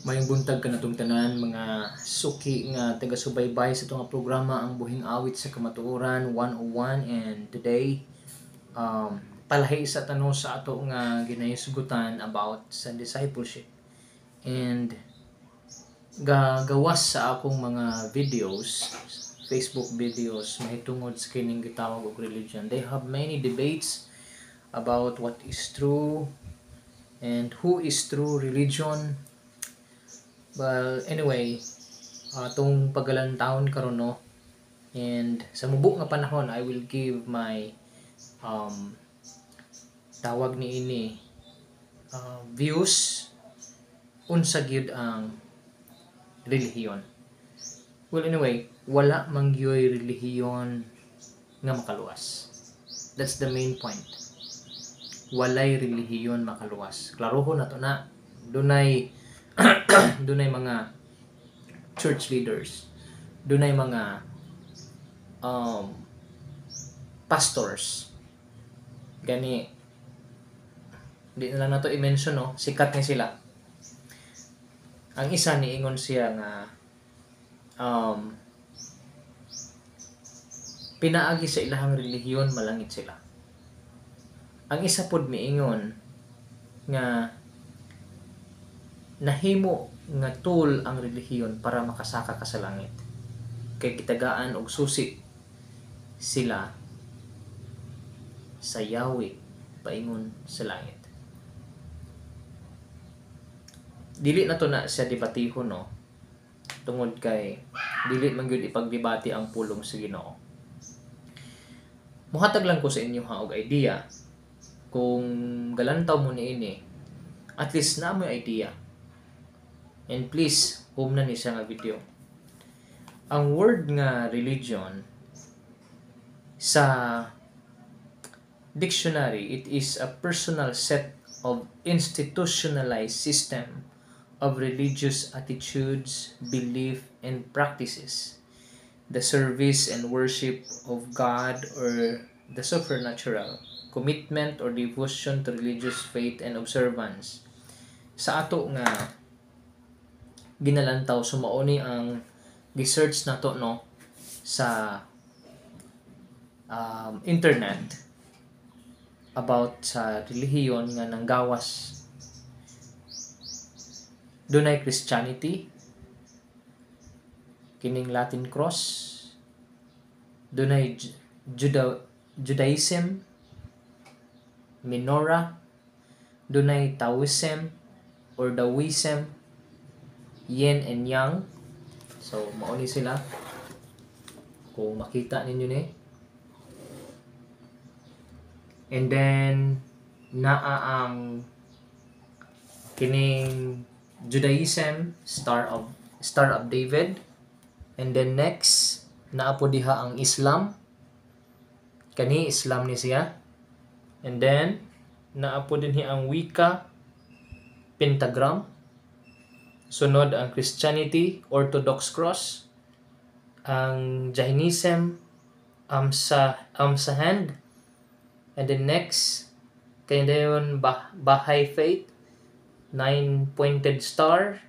Mayong buntag ka natong tanan mga suki nga taga-subaybay sa itong programa ang Buhing Awit sa Kamatuoran 101, and today palahi sa tanong sa ato nga ginahisugutan about sa discipleship, and gagawas sa akong mga videos, Facebook videos mahitungod sa kining gitawag og religion. They have many debates about what is true and who is true religion. Well, anyway, atong pagalantaon karon, no, and sa mubo nga panahon I will give my tawag ni ini views unsa gyud ang relihiyon. Well, anyway, wala man gyoy relihiyon nga makaluwas. That's the main point. Walay relihiyon makaluwas. Klarohon nato na dunay dunay mga church leaders, dunay mga pastors gani, di na lang nato i-mention, no, sikat ni sila. Ang isa niingon siya nga pinaagi sa ilahang relihiyon malangit sila. Ang isa pod miingon nga nahimo nga tool ang relihiyon para makasaka ka sa langit, kay kitagaan og susi sila sa yawi paingon sa langit. Dili na to na siya debatihon, no, tungod kay dili man gyud ipagdebate ang pulong sa Ginoo. Muhatag lang ko sa inyo og idea, kung galantaw mo niini, at least na mo idea. And please, home na ni siya nga video. Ang word nga religion sa dictionary, it is a personal set of institutionalized system of religious attitudes, belief, and practices. The service and worship of God or the supernatural, commitment or devotion to religious faith and observance. Sa ato nga ginalantaw, sumaoni ang research nato, no, sa internet about sa relihiyon nga nanggawas. Dunay Christianity, kining Latin Cross, dunay Judaism, Menorah, dunay Taoism or Daoism, Yin and Yang. So mauni sila, kung makita ninyo ni. And then naa ang kining Judaism, Star of David. And then next naa po diha ang Islam, kani Islam ni siya. And then naa po dinhi ang Wicca, pentagram. Sunod ang Christianity, Orthodox Cross. Ang Jainism, Amsahand. And then next, kaya yun Baha'i Faith, 9-pointed star.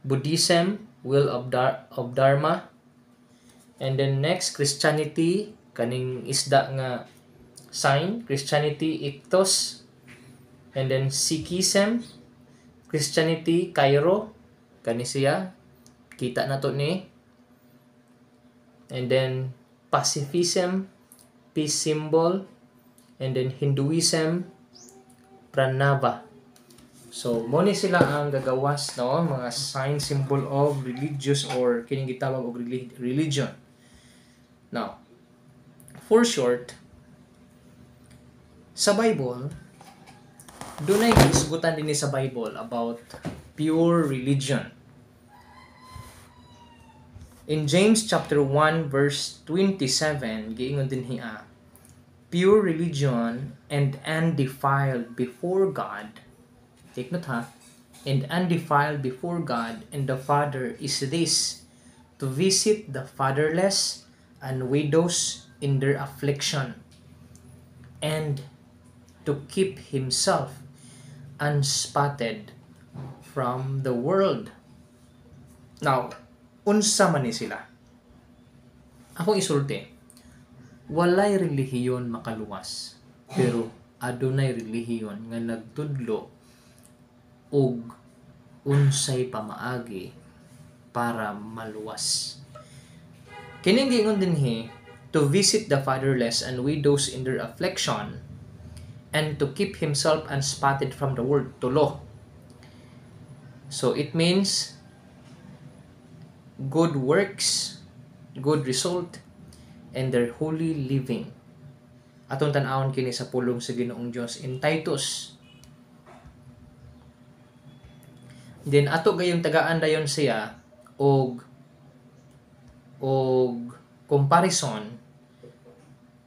Buddhism, Wheel of Dharma. And then next, Christianity, kaning isda nga sign, Christianity Ichthos. And then Sikhism, Christianity Cairo, kani siya, kita na to ni. And then Pacifism, peace symbol. And then Hinduism, Pranava. So mo ni sila ang gagawas, no, mga sign, symbol of religious or kining gitawag og religion. Now, for short, sa Bible, dunay gisugutan dinhi sa Bible about pure religion. In James chapter 1 verse 27, giingon dinhi pure religion and undefiled before God. Take note, ha. And undefiled before God and the Father is this, to visit the fatherless and widows in their affliction, and to keep himself unspotted from the world. Now, unsa man ni sila? Akong isulti, walay relihiyon makaluwas, pero adunay relihiyon nga nagtudlo og unsay pamaagi para maluwas. Kining giingon dinhi, to visit the fatherless and widows in their affliction, and to keep himself unspotted from the world, tulo. So it means good works, good result, and their holy living. Atong tan-awon kini sa pulong sa Ginoong Dios in Titus. Then ato gayong tagaan dayon siya og comparison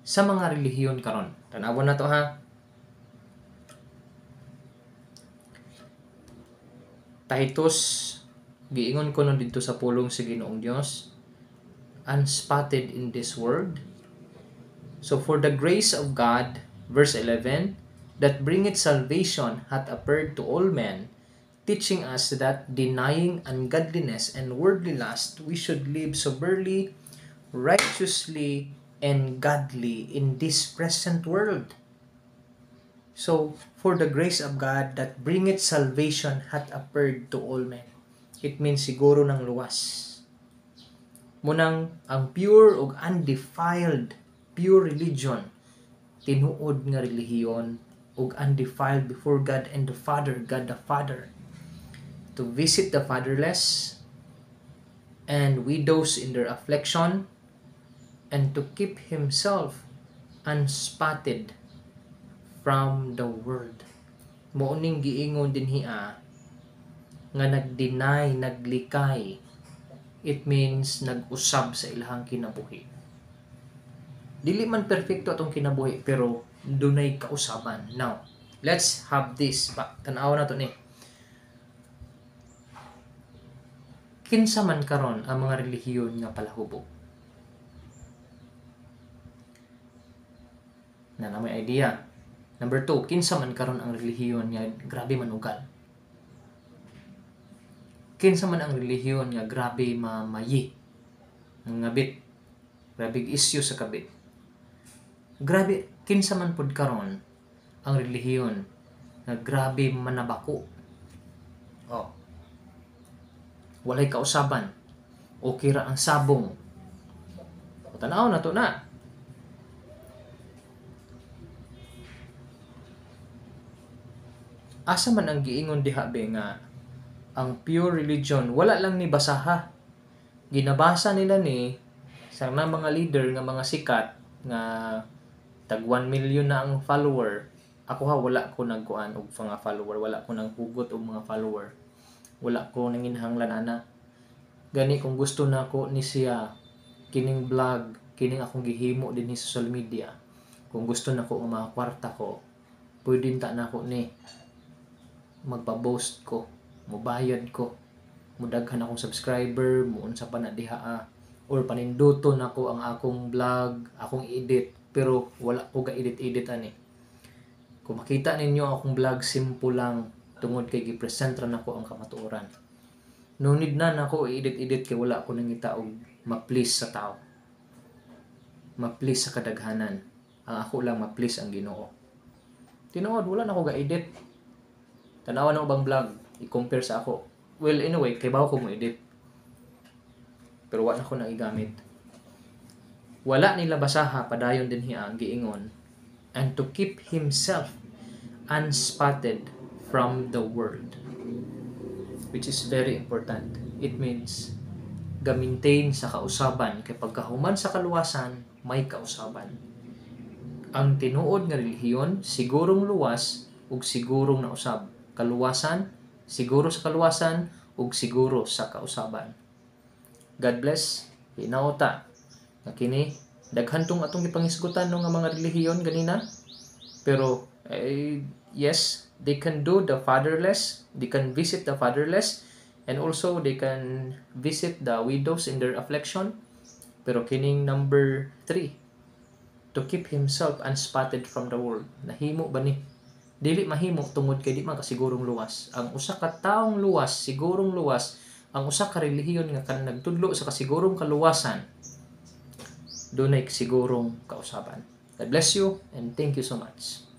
sa mga relihiyon karon. Tan-awon na to ha. Titus, giingon ko nun dito sa pulong sa Ginoong Dios, unspotted in this world. So for the grace of God, verse 11, that bringeth salvation hath appeared to all men, teaching us that denying ungodliness and worldly lust, we should live soberly, righteously, and godly in this present world. So, for the grace of God that bringeth salvation hath appeared to all men. It means siguro ng luwas. Munang ang pure ug undefiled, pure religion, tinuod nga relihiyon ug undefiled before God and the Father, God the Father. To visit the fatherless and widows in their affliction, and to keep himself unspotted from the world. Muuning giingon dinhi nga nagdeny, naglikay. It means nag-usab sa ilahang kinabuhi. Dili man perfecto atong kinabuhi, pero dunay kausaban. Now, let's have this. Tan-aw na to ni. Kinsa man karon ang mga relihiyon nga palahubog? Na may idea. Number 2, kinsa man karon ang relihiyon nga grabe manugal? Kinsa man ang relihiyon nga grabe mamayi, ngabit, grabe issue sa kabit? Grabe, kinsa man pud karon ang relihiyon nga grabe manabako? Oh. Walay kausaban. Okay ra ang sabong. O tanaw na to na. Asa man ang giingon diha be nga ang pure religion wala lang ni basaha. Ginabasa nila ni sa mga leader nga mga sikat nga tag 1 million na ang follower. Ako ha, wala ko nagkuan og mga follower, wala ko nang hugot og mga follower. Wala ko nanginhanglan ana. Gani kung gusto nako ni siya kining vlog, kining akong gihimo dinhi sa social media. Kung gusto nako ang mga kwarta ko, pwede ta nako ni magpa-post ko, mubayad ko, mudaghan akong subscriber, muunsa pa na diha or paninduton nako ang akong vlog, akong edit, pero wala ko ga edit ani. Kung makita ninyo akong vlog, simple lang tungod kay gi-present ra nako ang kamatuoran. No need na nako i-edit kay wala ko nangita og ma-please sa tao. Ma-please sa kadaghanan. Ang ako lang ma-please ang Ginoo. Tinuod wala na ko ga edit. Tanawan ng ubang vlog, i-compare sa ako. Well, anyway, kay bawo ko mo edit. Pero wala ko na igamit. Wala nila basaha, padayon din hiya ang giingon. And to keep himself unspotted from the world. Which is very important. It means, ga-maintain sa kausaban. Kay pagkahuman sa kaluwasan, may kausaban. Ang tinuod nga relihiyon, sigurong luwas, ug sigurong nausab. Kaluwasan, siguro sa kaluwasan, ug siguro sa kausaban. God bless. Hinauta. Na kini, daghan tong atong ipangisgutan ng mga relihiyon ganina. Pero, yes, they can do the fatherless, they can visit the fatherless, and also they can visit the widows in their affliction. Pero kining number 3, to keep himself unspotted from the world. Nahimo ba ni? dili mahimo tungod kay di man kasigurong luwas. Ang usa ka taong luwas, sigurong luwas, ang usa ka relihiyon nga nagtudlo sa kasigurong kaluwasan, dunay sigurong kausaban. God bless you and thank you so much.